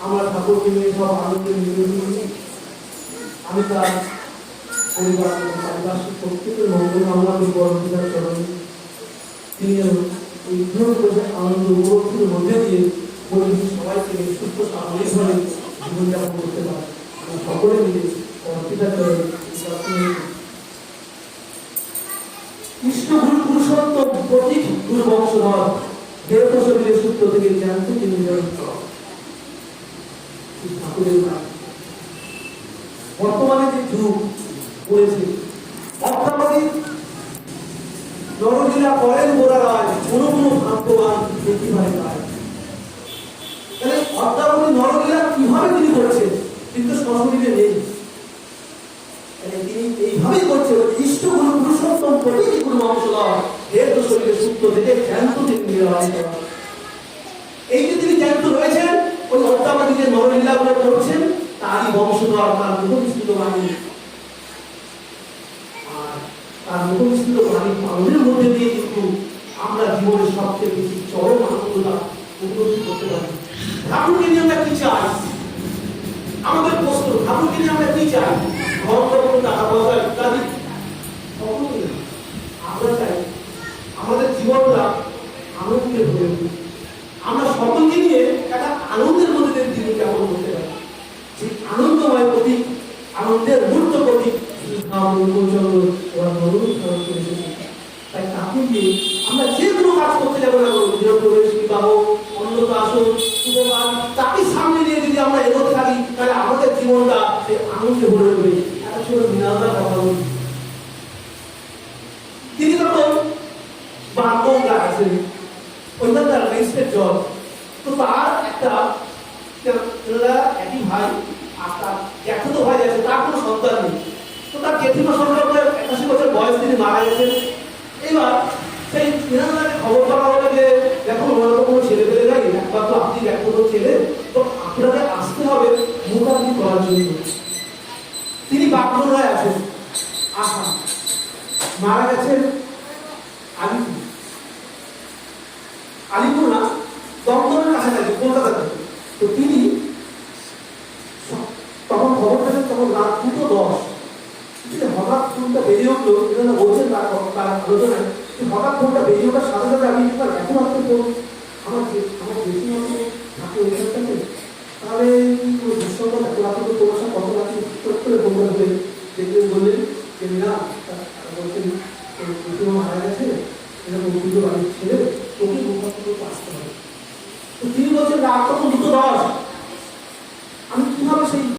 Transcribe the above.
আমার ঠাকুরকে নিয়ে সব আনন্দে মিলে আমি তার পরিবার পারিপার্শ্বিক প্রত্যেকের মঙ্গল কামনা করি পরমপিতার চরণে। তিনি এই ধরনের আনন্দ উপলব্ধির মধ্যে দিয়ে পরিবেশ সবাইকে সুস্থ স্বাভাবিকভাবে জীবনযাপন করতে পারে। আমরা সকলে মিলে পরমপিতার চরণে কৃষ্ণ গুরু পুরুষোত্তম প্রতীক গুরু বংশধর দেহ শরীরের সূত্র থেকে জ্ঞান থেকে ঠাকুরের বর্তমানে যে যুগ পড়েছে অর্থাৎ নরলীলা করেন গোরা রায় কোনো কোনো ভাগ্যবান প্রতিভায় পায়। তাহলে অর্থাৎ নরলীলা কিভাবে তিনি করেছেন কিন্তু সংস্কৃতিতে নেই। তিনি এইভাবেই করছে ইষ্ট গুরু পুরুষোত্তম প্রতীক গুরু বংশধর দেহ শরীরের সূত্র থেকে জ্ঞান তিনি নির্বাহ করা। এই যে তিনি জ্ঞান রয়েছেন ওই অর্থাৎ যে নরলীলা গুলো করছেন তারই বংশধর তার মুখনিষ্ঠিত বাণী আর তার মুখনিষ্ঠিত বাণী পালনের মধ্যে দিয়ে কিন্তু আমরা জীবনের সবচেয়ে বেশি চরম আনন্দটা উপলব্ধি করতে পারি। ঠাকুরকে নিয়ে আমরা কি চাই? আমাদের প্রশ্ন, ঠাকুরকে নিয়ে আমরা কি চাই? ঘর টাকা পয়সা ইত্যাদি আমরা চাই আমাদের জীবনটা আনন্দে ভরে উঠুক। আমরা সকলকে নিয়ে একটা আনন্দের মধ্যে দিন কেমন করতে পারি। সেই আনন্দময় প্রতীক, আনন্দের মূর্ত প্রতীক তাই তাকে দিয়ে আমরা যে কোনো কাজ করতে যাবো না করবো, গৃহপ্রবেশ, বিবাহ, অন্নপ্রাশন, শুভকাজ, তাকে সামনে নিয়ে যদি আমরা এগোতে থাকি তাহলে আমাদের জীবনটা সেই আনন্দে ভরে উঠবে। একটা ছোট বিনাদার কথা বলি, তিনি তখন বাংলা আছেন ওইখানকার রেজিস্টার জজ। তো তার একটা একই ভাই আর তার জ্যাঠতো ভাই আছে, তার কোনো সন্তান নেই। তো তার জেঠিমা সম্পর্কে 81 বছর বয়স তিনি মারা গেছেন। এবার সেই তিনাকে খবর করা হলো যে দেখো ওনার তো কোনো ছেলে পেলে নাই, একবার তো আপনি একমাত্র ছেলে, তো আপনাকে আসতে হবে মোকাবিলা করার জন্য। তিনি বাগডোগরায় আছেন, আসাম, মারা গেছেন আলিপুর না দমদমের কাছাকাছি কলকাতাতে। তো তিনি তখন খবর পেলেন তখন রাত 2:10। হঠাৎ ফোনটা বেরিয়ে উঠলো, এখানে বলছেন তার আলোচনায় হঠাৎ ফোনটা বেরিয়ে ওঠার সাথে সাথে আমি এখন আপনি আমার বেশি মতো থাকে ওইখানটাতে, তাহলে দুঃসংবাদ এখন আপনি তো তোমার সাথে কত রাখি করে ফোন করে দেখলেন, বললেন যে না বলছেন মারা গেছে, এরকম দুটো বাড়ির ছেলে তোকে আসতে হবে। তো তিনি বলছেন রাত তখন 2:10। আমি কিভাবে সেই